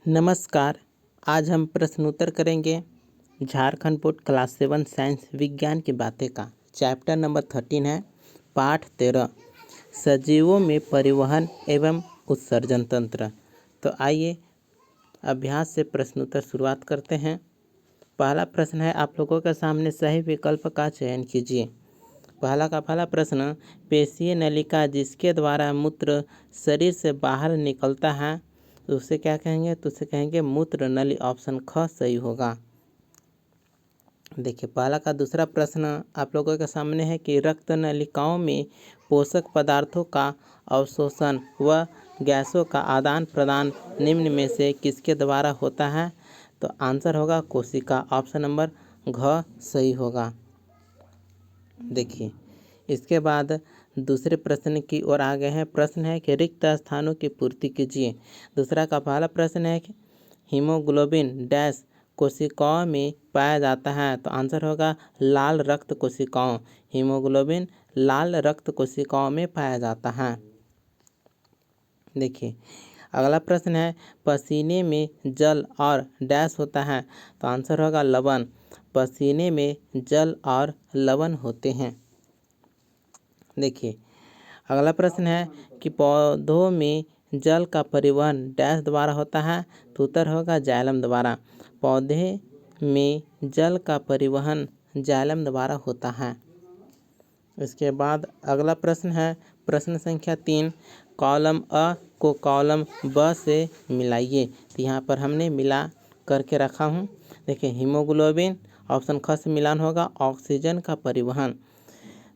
नमस्कार। आज हम प्रश्न उत्तर करेंगे झारखंड बोर्ड क्लास 7 साइंस विज्ञान की बातें का। चैप्टर नंबर 13 है, पाठ 13 सजीवों में परिवहन एवं उत्सर्जन तंत्र। तो आइए अभ्यास से प्रश्न उत्तर शुरुआत करते हैं। पहला प्रश्न है, आप लोगों के सामने सही विकल्प का चयन कीजिए। पहला प्रश्न, पेशीय नलिका जिसके द्वारा मूत्र शरीर से बाहर निकलता है तो उसे क्या कहेंगे? तो उसे कहेंगे मूत्र नली। ऑप्शन ख सही होगा। देखिए पहला का दूसरा प्रश्न आप लोगों के सामने है कि रक्त नलिकाओं में पोषक पदार्थों का अवशोषण व गैसों का आदान प्रदान निम्न में से किसके द्वारा होता है? तो आंसर होगा कोशिका। ऑप्शन नंबर घ सही होगा। देखिए इसके बाद दूसरे प्रश्न की ओर आ गए हैं। प्रश्न है कि रिक्त स्थानों की पूर्ति कीजिए। दूसरा का पहला प्रश्न है कि हीमोग्लोबिन डैश कोशिकाओं में पाया जाता है। तो आंसर होगा लाल रक्त कोशिकाओं। हीमोग्लोबिन लाल रक्त कोशिकाओं में पाया जाता है। देखिए अगला प्रश्न है, पसीने में जल और डैश होता है। तो आंसर होगा लवण। पसीने में जल और लवण होते हैं। देखिए अगला प्रश्न है कि पौधों में जल का परिवहन डैश द्वारा होता है। तो उत्तर होगा जाइलम द्वारा। पौधे में जल का परिवहन जाइलम द्वारा होता है। इसके बाद अगला प्रश्न है, प्रश्न संख्या 3, कॉलम अ को कॉलम ब से मिलाइए। तो यहाँ पर हमने मिला करके रखा हूँ। देखिए हीमोग्लोबिन ऑप्शन ख से मिलान होगा ऑक्सीजन का परिवहन।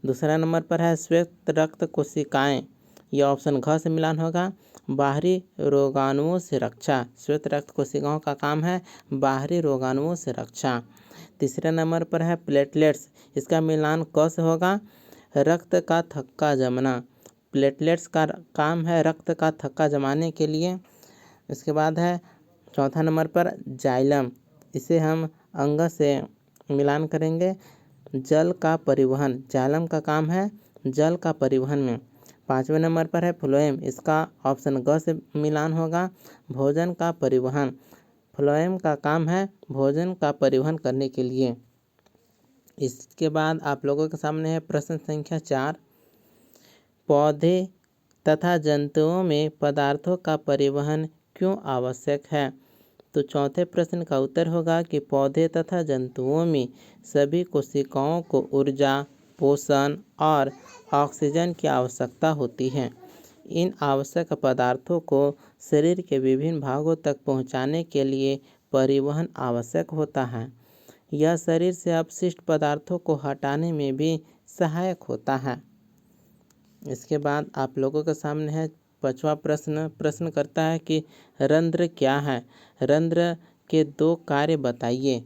दूसरा नंबर पर है श्वेत रक्त कोशिकाएं। यह ऑप्शन घ से मिलान होगा बाहरी रोगाणुओं से रक्षा। श्वेत रक्त कोशिकाओं का काम है बाहरी रोगाणुओं से रक्षा। तीसरे नंबर पर है प्लेटलेट्स। इसका मिलान क से होगा रक्त का थक्का जमना। प्लेटलेट्स का काम है रक्त का थक्का जमाने के लिए। इसके बाद है चौथा नंबर पर जाइलम। इसे हम अंग से मिलान करेंगे जल का परिवहन। जाइलम का काम है जल का परिवहन में। पाँचवें नंबर पर है फ्लोएम। इसका ऑप्शन ग से मिलान होगा भोजन का परिवहन। फ्लोएम का काम है भोजन का परिवहन करने के लिए। इसके बाद आप लोगों के सामने है प्रश्न संख्या 4, पौधे तथा जंतुओं में पदार्थों का परिवहन क्यों आवश्यक है? तो चौथे प्रश्न का उत्तर होगा कि पौधे तथा जंतुओं में सभी कोशिकाओं को ऊर्जा, पोषण और ऑक्सीजन की आवश्यकता होती है। इन आवश्यक पदार्थों को शरीर के विभिन्न भागों तक पहुंचाने के लिए परिवहन आवश्यक होता है। यह शरीर से अपशिष्ट पदार्थों को हटाने में भी सहायक होता है। इसके बाद आप लोगों के सामने है पांचवा प्रश्न करता है कि रंध्र क्या है? रंध्र के 2 कार्य बताइए।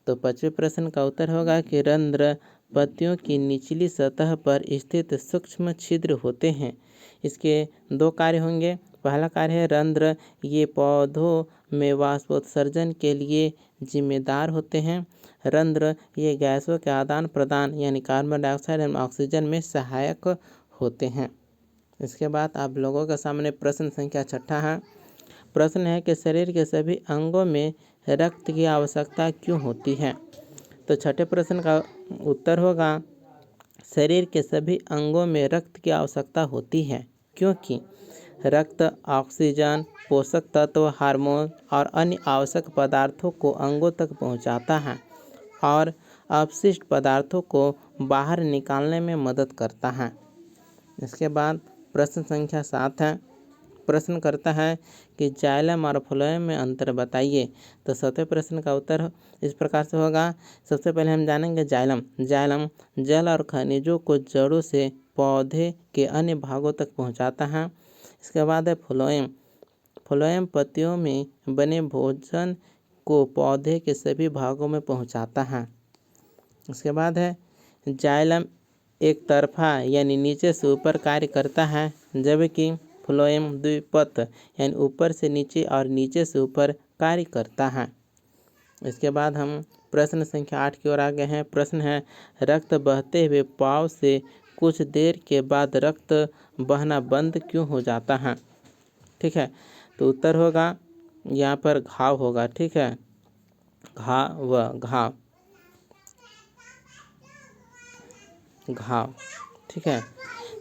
तो पांचवें प्रश्न का उत्तर होगा कि रंध्र पत्तियों की निचली सतह पर स्थित सूक्ष्म छिद्र होते हैं। इसके 2 कार्य होंगे। पहला कार्य है रंध्र, ये पौधों में वाष्पोत्सर्जन के लिए जिम्मेदार होते हैं। रंध्र ये गैसों के आदान प्रदान यानी कार्बन डाइऑक्साइड एवं ऑक्सीजन में सहायक होते हैं। इसके बाद आप लोगों के सामने प्रश्न संख्या 6 है। प्रश्न है कि शरीर के सभी अंगों में रक्त की आवश्यकता क्यों होती है? तो छठे प्रश्न का उत्तर होगा शरीर के सभी अंगों में रक्त की आवश्यकता होती है क्योंकि रक्त ऑक्सीजन, पोषक तत्व, हार्मोन और अन्य आवश्यक पदार्थों को अंगों तक पहुंचाता है और अपशिष्ट पदार्थों को बाहर निकालने में मदद करता है। इसके बाद प्रश्न संख्या 7 है। प्रश्न करता है कि जाइलम और फ्लोएम में अंतर बताइए। तो 7वें प्रश्न का उत्तर इस प्रकार से होगा। सबसे पहले हम जानेंगे जाइलम। जाइलम जल और खनिजों को जड़ों से पौधे के अन्य भागों तक पहुंचाता है। इसके बाद है फ्लोएम। फ्लोएम पत्तियों में बने भोजन को पौधे के सभी भागों में पहुंचाता है। उसके बाद है जाइलम एक तरफा यानी नीचे से ऊपर कार्य करता है, जबकि फ्लोएम द्विपथ यानी ऊपर से नीचे और नीचे से ऊपर कार्य करता है। इसके बाद हम प्रश्न संख्या 8 की ओर आ गए हैं। प्रश्न है रक्त बहते हुए पाँव से कुछ देर के बाद रक्त बहना बंद क्यों हो जाता है? ठीक है, तो उत्तर होगा यहाँ पर घाव होगा, ठीक है, घाव, ठीक है।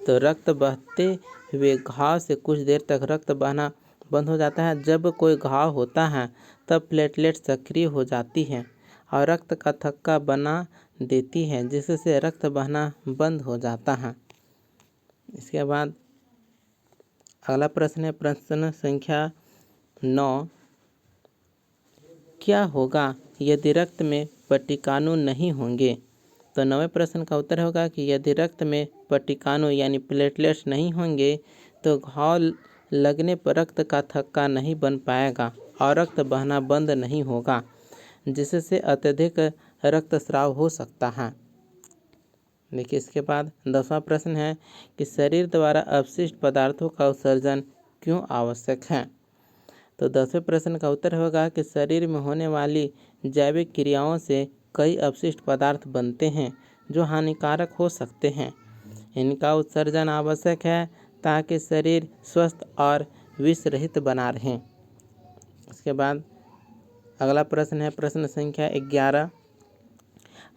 तो रक्त बहते हुए घाव से कुछ देर तक रक्त बहना बंद हो जाता है। जब कोई घाव होता है तब प्लेटलेट सक्रिय हो जाती है और रक्त का थक्का बना देती है, जिससे रक्त बहना बंद हो जाता है। इसके बाद अगला प्रश्न है प्रश्न संख्या 9। क्या होगा यदि रक्त में पट्टिकाणु नहीं होंगे? तो 9वें प्रश्न का उत्तर होगा कि यदि रक्त में पट्टिकाणु यानी प्लेटलेट्स नहीं होंगे तो घाव लगने पर रक्त का थक्का नहीं बन पाएगा और रक्त बहना बंद नहीं होगा, जिससे अत्यधिक रक्तस्राव हो सकता है। देखिए इसके बाद 10वां प्रश्न है कि शरीर द्वारा अपशिष्ट पदार्थों का उत्सर्जन क्यों आवश्यक है? तो 10वें प्रश्न का उत्तर होगा कि शरीर में होने वाली जैविक क्रियाओं से कई अपशिष्ट पदार्थ बनते हैं जो हानिकारक हो सकते हैं। इनका उत्सर्जन आवश्यक है ताकि शरीर स्वस्थ और विष रहित बना रहे। इसके बाद अगला प्रश्न है प्रश्न संख्या 11।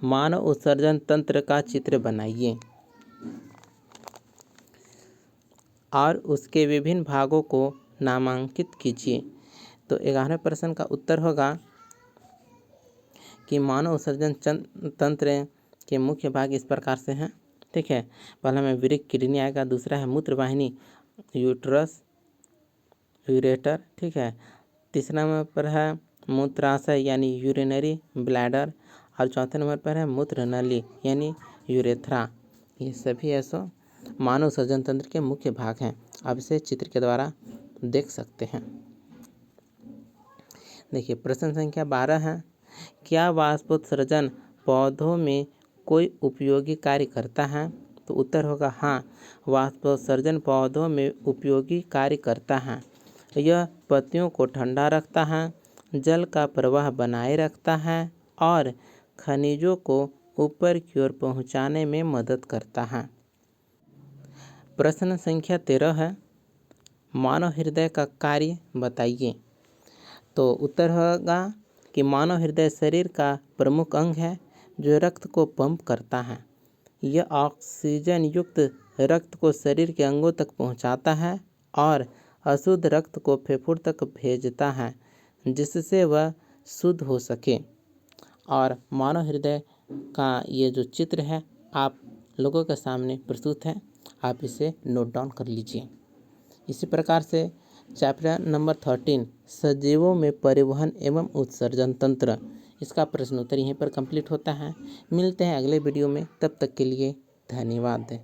मानव उत्सर्जन तंत्र का चित्र बनाइए और उसके विभिन्न भागों को नामांकित कीजिए। तो 11वें प्रश्न का उत्तर होगा कि मानव उत्सर्जन तंत्र के मुख्य भाग इस प्रकार से हैं, ठीक है। पहला में वृक्क किडनी आएगा, दूसरा है मूत्रवाहिनी यूट्रस यूरेटर, ठीक है। तीसरा नंबर पर है मूत्राशय यानी यूरिनरी ब्लैडर और चौथे नंबर पर है मूत्र नली यानी यूरेथ्रा। ये सभी ऐसो मानव उत्सर्जन तंत्र के मुख्य भाग हैं। आप इसे चित्र के द्वारा देख सकते हैं। देखिए प्रश्न संख्या 12 है, क्या वाष्पोत्सर्जन पौधों में कोई उपयोगी कार्य करता है? तो उत्तर होगा हाँ, वाष्पोत्सर्जन पौधों में उपयोगी कार्य करता है। यह पत्तियों को ठंडा रखता है, जल का प्रवाह बनाए रखता है और खनिजों को ऊपर की ओर पहुँचाने में मदद करता है। प्रश्न संख्या 13 है, मानव हृदय का कार्य बताइए। तो उत्तर होगा कि मानव हृदय शरीर का प्रमुख अंग है जो रक्त को पंप करता है। यह ऑक्सीजन युक्त रक्त को शरीर के अंगों तक पहुंचाता है और अशुद्ध रक्त को फेफड़ों तक भेजता है, जिससे वह शुद्ध हो सके। और मानव हृदय का ये जो चित्र है आप लोगों के सामने प्रस्तुत है, आप इसे नोट डाउन कर लीजिए। इसी प्रकार से चैप्टर नंबर 13 सजीवों में परिवहन एवं उत्सर्जन तंत्र, इसका प्रश्न उत्तर यहीं पर कंप्लीट होता है। मिलते हैं अगले वीडियो में, तब तक के लिए धन्यवाद।